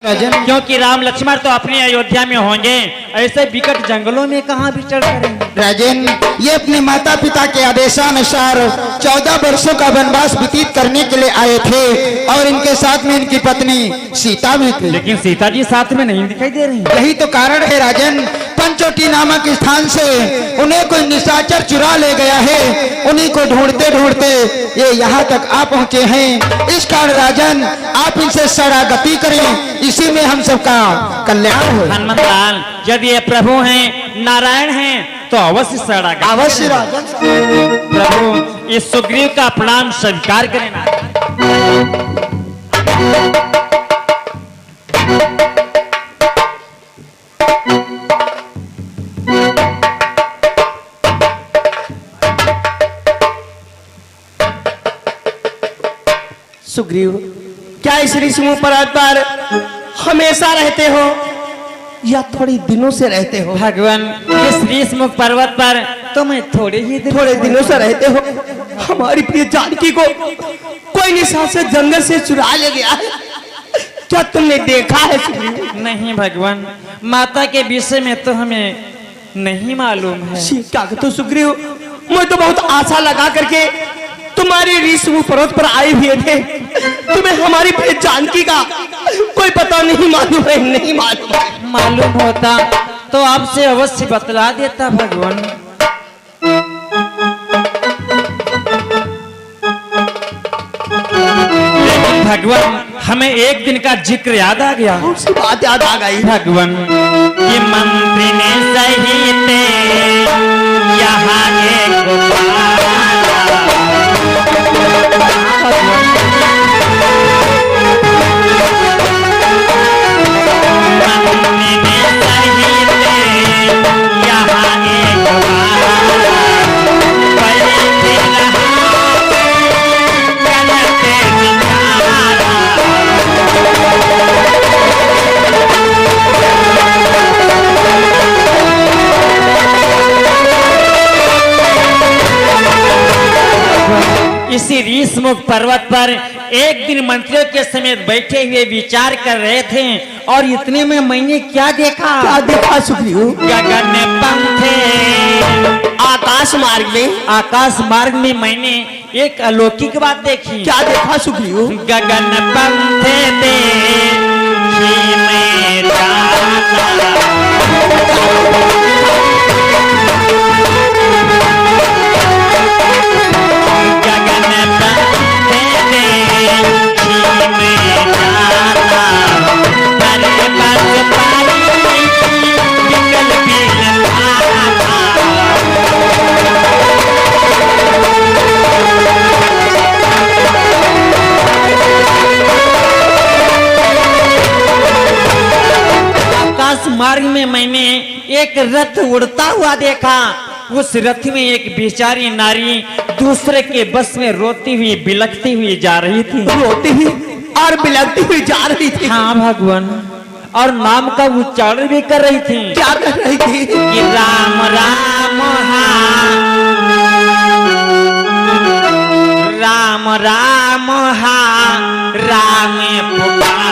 राजन, क्योंकि राम लक्ष्मण तो अपनी अयोध्या में होंगे, ऐसे विकट जंगलों में कहाँ विचरण करेंगे। राजन, ये अपने माता पिता के आदेशानुसार 14 वर्षों का वनवास व्यतीत करने के लिए आए थे और इनके साथ में इनकी पत्नी सीता भी थी। लेकिन सीता जी साथ में नहीं दिखाई दे रही। यही तो कारण है राजन, पंचोटी नामक स्थान से उन्हें कोई निशाचर चुरा ले गया है। उन्हीं को ढूंढते ढूंढते ये यहाँ तक आ पहुँचे हैं। इस कारण राजन, आप इनसे शरणागति करें, इसी में हम सबका कल्याण हो। हनुमत लाल, यदि ये प्रभु हैं, नारायण हैं, तो अवश्य शरणागत अवश्य राजन। प्रभु इस सुग्रीव का प्रणाम स्वीकार करें ना। सुग्रीव, क्या इस ऋषि पर्वत पर हमेशा रहते हो या थोड़े दिनों से रहते हो? भगवान, इस ऋषमुख पर्वत पर तो मैं थोड़े दिनों से रहते हो। हमारी प्रिय जानकी को कोई निशाचर जंगल से चुरा ले गया है, क्या तुमने देखा है सुग्रीव? नहीं भगवान, माता के विषय में तो हमें नहीं मालूम है। क्या कहते सुग्रीव, मैं तो बहुत आशा लगा करके तुम्हारे ऋषि पर्वत पर आए हुए थे। तुम्हें हमारी प्रिय जानकी का कोई पता नहीं मालूम है? नहीं मालूम है। मालूम होता तो आपसे अवश्य बतला देता भगवान। लेकिन भगवान, हमें एक दिन का जिक्र याद आ गया। उसी बात याद आ गई भगवान, ये मंत्री ने सही थे यहाँ इसी ऋषमुख पर्वत पर एक दिन मंत्रियों के समेत बैठे हुए विचार कर रहे थे और इतने में मैंने क्या देखा सुग्रीव? गगन पंथे, आकाश मार्ग में मैंने एक अलौकिक बात देखी। क्या देखा सुग्रीव? गगन पंथे मार्ग में मैंने एक रथ उड़ता हुआ देखा। उस रथ में एक बेचारी नारी दूसरे के बस में रोती हुई बिलखती हुई जा रही थी। रोती हुई और बिलखती हुई जा रही थी? हाँ भगवान, और नाम का उच्चारण भी कर रही थी। क्या कर रही थी? कि राम राम राम राम राम पुकारी।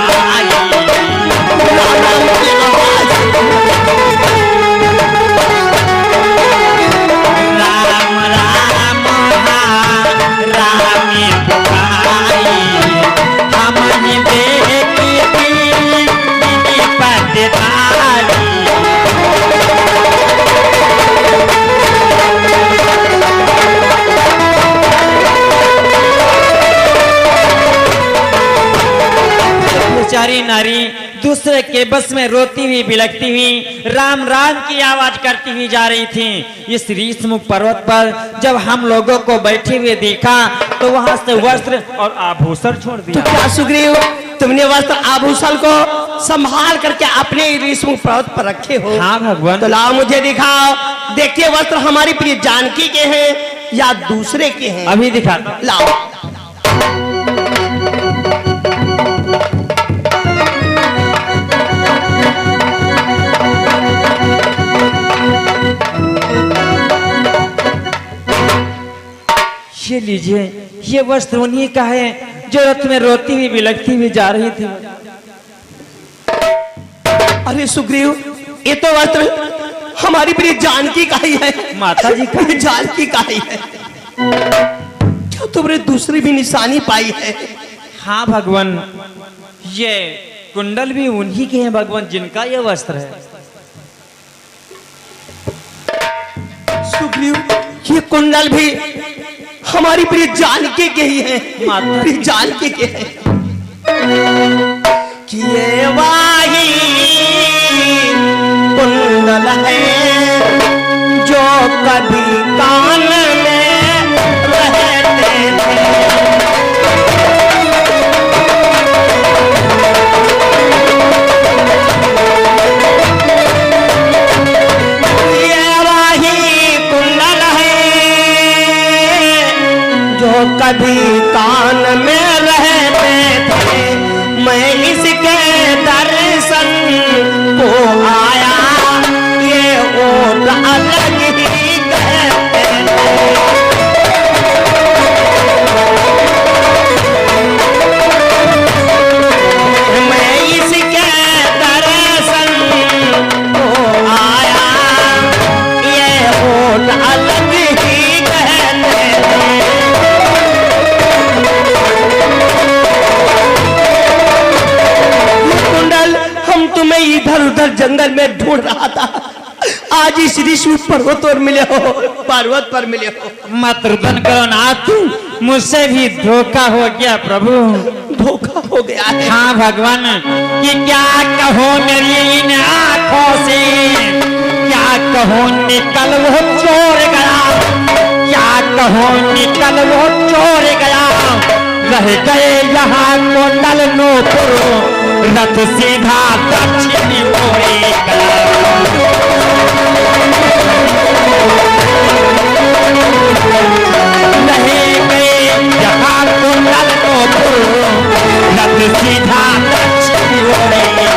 बेचारी नारी दूसरे के बस में रोती हुई बिलखती हुई राम राम की आवाज करती हुई जा रही थी। इस ऋषमुख पर्वत पर जब हम लोगों को बैठे हुए देखा तो वहां से वस्त्र और आभूषण छोड़ दिया। तो क्या सुग्रीव, तुमने वस्त्र आभूषण को संभाल करके अपने ऋषमुख पर्वत पर रखे हो? हाँ भगवान। तो लाओ मुझे दिखाओ, देखिए वस्त्र हमारी प्रिय जानकी के हैं या दूसरे के हैं? अभी दिखाता। लाओ। ये लीजिए, ये वस्त्र उन्हीं का है जो रथ में रोती हुई बिलखती हुई जा रही थी। अरे सुग्रीव, ये तो वस्त्र हमारी प्रिय जानकी का ही है। माता जी का प्रिय जानकी का ही है। क्या तुमने दूसरी भी निशानी पाई है? हाँ भगवान, ये कुंडल भी उन्हीं के हैं भगवान, जिनका ये वस्त्र है। सुग्रीव, ये कुंडल भी हमारी प्रिय जानकी के ही है। माता प्रिय जानकी के है। कि ये वाही कुंडल है जो कभी कान में रहते थे। ये वाही कुंडल है जो कभी कान में रहते थे। मैं इसके दर्शन को आया, ये ओट अलग ही कहते थे। मैं इसके दर्शन को आया, ये ओट अलग ही कहते थे। कुंडल हम तुम्हें इधर उधर जंगल में ढूंढ रहा था, आज इस ऋषि पर्वत पर मिले हो, पर्वत पर मिले हो। मत रुदन करो नाथ, मुझसे भी धोखा हो गया प्रभु। धोखा हो गया है। हाँ भगवान, कि क्या कहो मेरी इन आंखों से, क्या कहो निकल वो चोर गया, क्या कहो निकल वो चोर गया। रह गए यहाँ कुंडल नूपुर, रथ सीधा दक्षिणी ओर गया। रह गए यहाँ कुंडल नूपुर, रथ सीधा दक्षिणी ओर गया।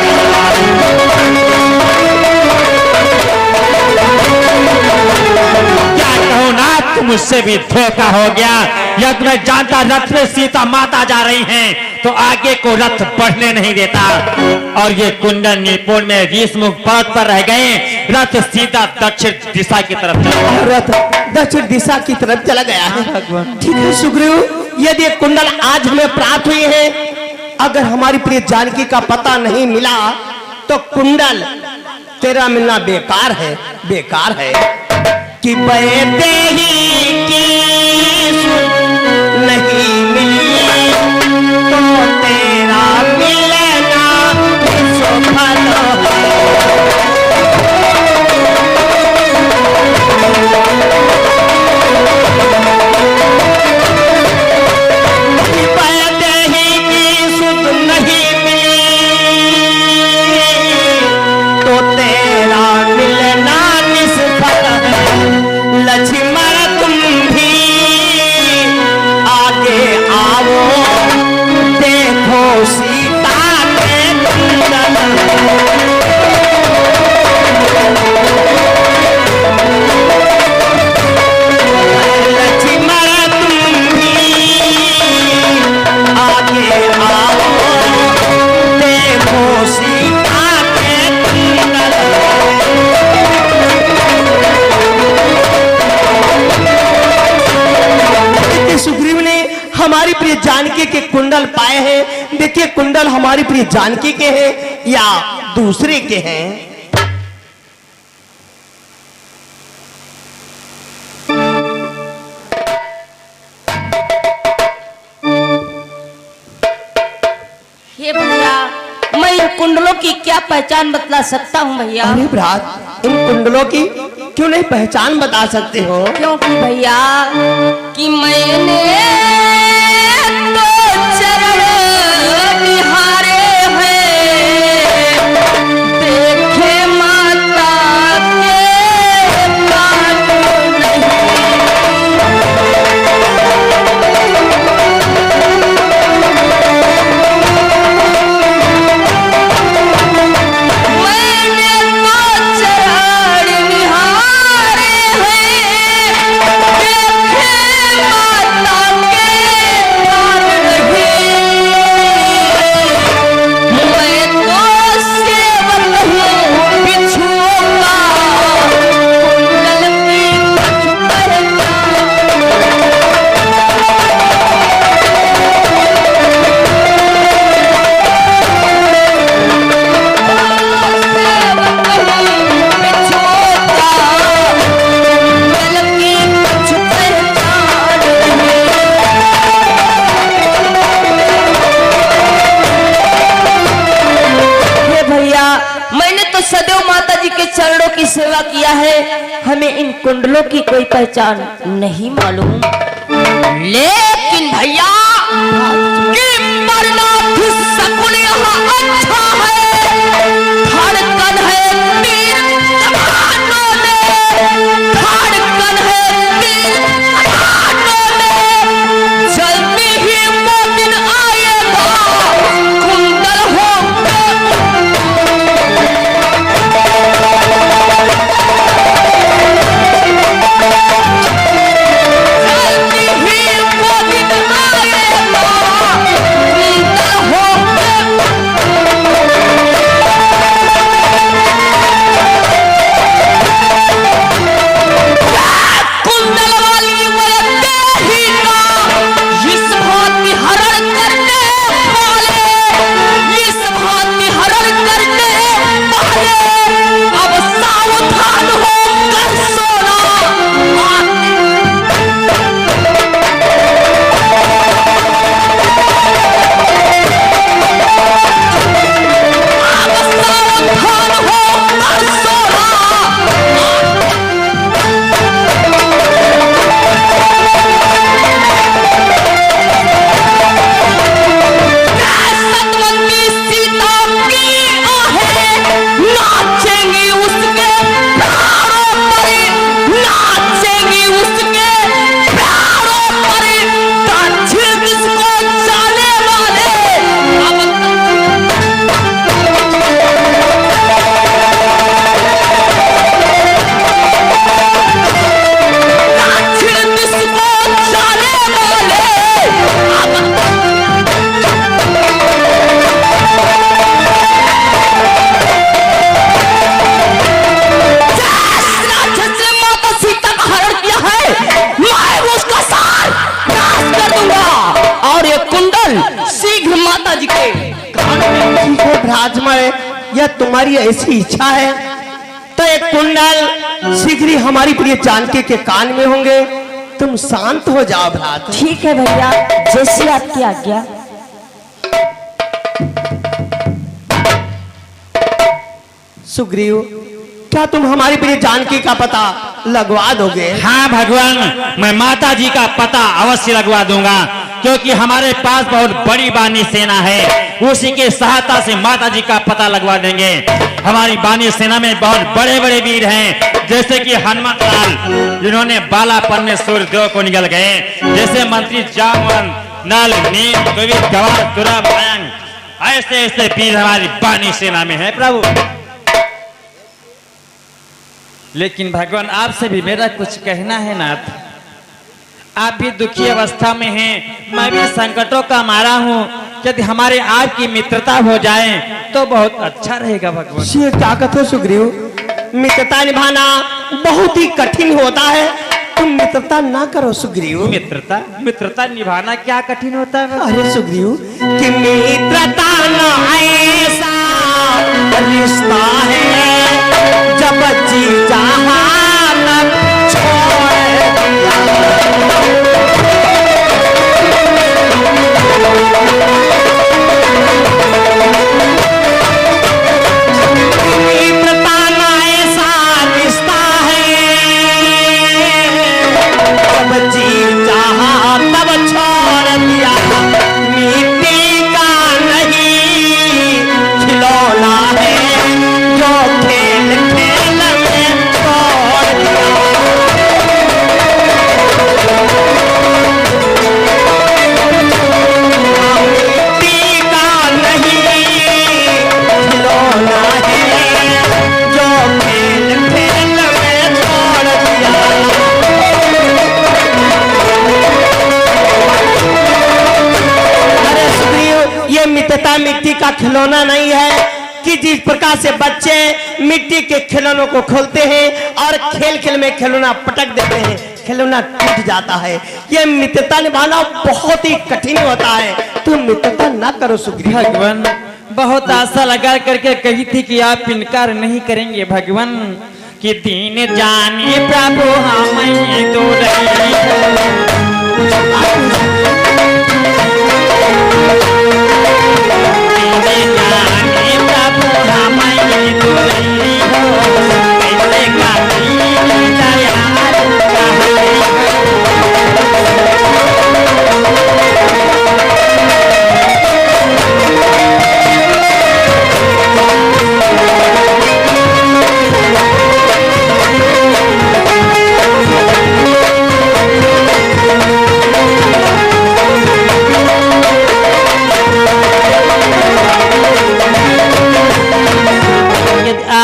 क्या कहो नाथ, मुझसे भी धोखा हो गया। यह तुम्हें जानता, रथ में सीता माता जा रही हैं तो आगे को रथ बढ़ने नहीं देता। और ये कुंडल निपुण में ऋषमुख पर्वत पर रह गए, रथ सीधा दक्षिण दिशा की तरफ चला गया। रथ दक्षिण दिशा की तरफ चला गया है। ठीक है सुग्रीव, यदि ये कुंडल आज हमें प्राप्त हुए हैं, अगर हमारी प्रिय जानकी का पता नहीं मिला तो कुंडल तेरा मिलना बेकार है, बेकार है। कि बैठे ही की नहीं मिली तो तेरा मिलना सफल है। बैठे ही की सुध नहीं मिली तो तेरा मिलना निष्फल है। लक्ष्मण तुम भी आगे आओ, देखो सीता के कुंडल। लक्ष्मण तुम भी आगे आओ, देखो सीता के कुंडल। सुग्रीव ने हमारी प्रिय जानकी के कुंडल पाए हैं। देखिए कुंडल हमारी प्रिय जानकी के हैं या दूसरे के हैं। हे भैया, मैं इन कुंडलों की क्या पहचान बतला सकता हूँ भैया? अरे भ्रात, इन कुंडलों की क्यों नहीं पहचान बता सकते हो? क्योंकि भैया कि मैंने तो चरण निहारे हैं, देखे माता के कान नहीं। माता के तो सदैव माता जी के चरणों की सेवा किया है, हमें इन कुंडलों की कोई पहचान नहीं मालूम। लेकिन भैया कि मरनाथ शकुन यहाँ अच्छा है, धड़कन है तीर कमानों में, धड़कन है तीर कमानों में, जल्दी ही वो दिन आएगा कुंडल होंगे। जल्दी ही वो दिन आएगा कुंडल होंगे। कुंडल वाली वरते ही ना इस भांति हरण करने वाले, इस भांति हरण करने वाले, अब सावधान होकर सोना। अब सावधान होकर सोना। सतवंती सीता की आहें नाचेंगी उसके प्यारों पर, नाचेंगी उसके प्यारों पर, दक्षिण जिसको जाने वाले दक्षिण जिसको जाने वाले राक्षस ने माता सीता का हरण किया है, मैं उसका सार नाश कर दूंगा और ये कुंडल शीघ्र माता जी के कान में। ठीक है भ्राजमय, यह तुम्हारी ऐसी इच्छा है तो एक कुंडल शीघ्र ही हमारी प्रिय जानकी के कान में होंगे। तुम शांत हो जाओ भ्रात। ठीक है भैया, जैसी आपकी आज्ञा। सुग्रीव, क्या तुम हमारी प्रिय जानकी का पता लगवा दोगे? हाँ भगवान, मैं माता जी का पता अवश्य लगवा दूंगा, क्योंकि हमारे पास बहुत बड़ी बानी सेना है, उसी के सहायता से माता जी का पता लगवा देंगे। हमारी बानी सेना में बहुत बड़े बड़े वीर हैं, जैसे कि हनुमान लाल, जिन्होंने बालापन में सूर्यदेव को निकल गए, जैसे मंत्री जामवन, नल, नीम, कविर, गवार, तुरा, भयंग, ऐसे ऐसे वीर हमारी बानी सेना में है प्रभु। लेकिन भगवान आपसे भी मेरा कुछ कहना है नाथ। आप भी दुखी अवस्था में हैं, मैं भी संकटों का मारा हूँ। यदि हमारे आपकी मित्रता हो जाए तो बहुत अच्छा रहेगा भगवान। ये क्या कहते हो सुग्रीव? मित्रता निभाना बहुत ही कठिन होता है, तुम मित्रता ना करो सुग्रीव। मित्रता निभाना क्या कठिन होता है? अरे सुग्रीव, कि मित्रता न ऐसा रिश्ता है, जब जी जहां तब छोड़ दिया। मित्रता न ऐसा रिश्ता है, जब जी जहां तब छोड़ दिया। मिट्टी का नहीं खिलौना है, जो खेल खेल में तोड़ दिया। मिट्टी का नहीं खिलौना है, जो खेल खेल में तोड़ दिया। अरे सुग्रीव, ये मित्रता मिट्टी का खिलौना नहीं है कि जिस प्रकार से बच्चे मिट्टी के खिलौनों को खोलते हैं और खेल खेल में खिलौना पटक देते हैं, खिलौना टूट जाता है। ये मित्रता निभाना बहुत ही कठिन होता है, तुम मित्रता ना करो सुग्रीव। भगवान, बहुत आशा लगा करके कही थी कि आप इनकार नहीं करेंगे भगवान, कि दीन जाने प्रभु हमें तो दीन जाने प्रभु हमें तो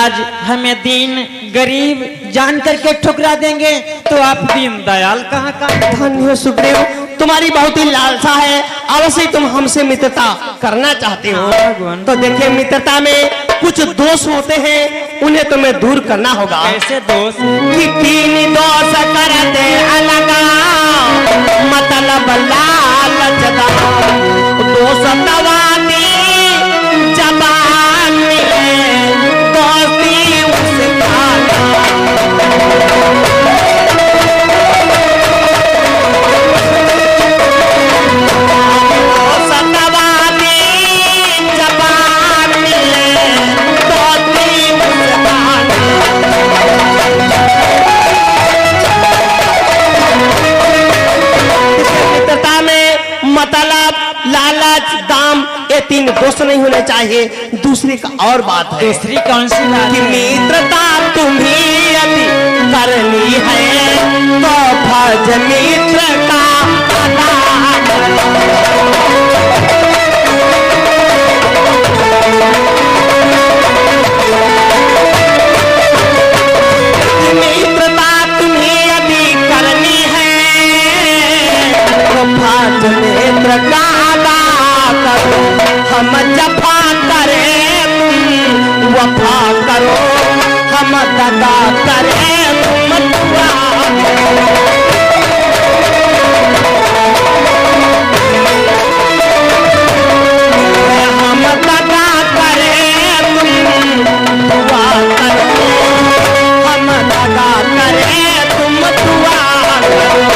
महाराज हमें दीन गरीब जान करके ठुकरा देंगे तो आप दीन दयाल कहाँ का। धन्य हो सुग्रीव, तुम्हारी बहुत ही लालसा है, अवश्य तुम हमसे मित्रता करना चाहते हो। भगवान। तो देखिए मित्रता में कुछ दोष होते हैं, उन्हें तुम्हें दूर करना होगा। कैसे दोस्त? कि तीन दोष करते अलगा, मतलब लालच दा। दोष दवानी जबान में, दोस्ती उसका मतलब लालच दाम, ये तीन दोष नहीं होने चाहिए। दूसरी का और बात है, दूसरी कौन सी बात कि है? मित्रता तुम्हें यदि करनी है तो फर्ज मित्र का अदा करो। मित्रता तुम्हें यदि करनी है तो फर्ज मित्र का अदा करो। हम जफा करें तुम वफा करो, हम दगा करें तुम दुआ करो। हम दगा करें तुम दुआ करो, हम दगा करें तुम दुआ करो।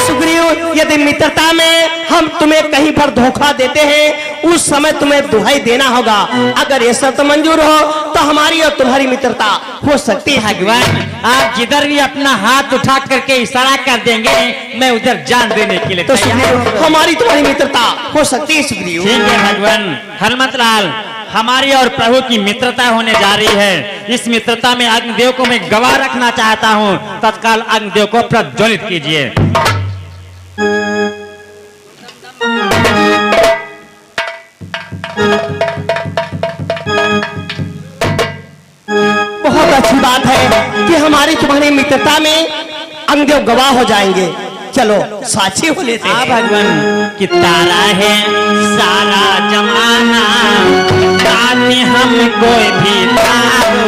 सुग्रीव, यदि मित्रता में हम तुम्हें कहीं पर धोखा देते हैं, उस समय तुम्हें दुहाई देना होगा। अगर ये शर्त मंजूर हो तो हमारी और तुम्हारी मित्रता हो सकती है। भगवान, आप जिधर भी अपना हाथ उठा करके इशारा कर देंगे मैं उधर जान देने के लिए तो तैयार हूं। सुग्रीव, हमारी तुम्हारी मित्रता हो सकती है सुग्रीव। ठीक है भगवान। हनुमत लाल, हमारी और प्रभु की मित्रता होने जा रही है। इस मित्रता में अग्निदेव को मैं गवाह रखना चाहता हूँ। तत्काल अग्निदेव को प्रज्वलित कीजिए। बहुत अच्छी बात है कि हमारी तुम्हारी मित्रता में अग्निदेव गवाह हो जाएंगे। चलो साक्षी हो लेते हैं। भगवान कि तारा है सारा जमाना, साथ हम कोई भी तारो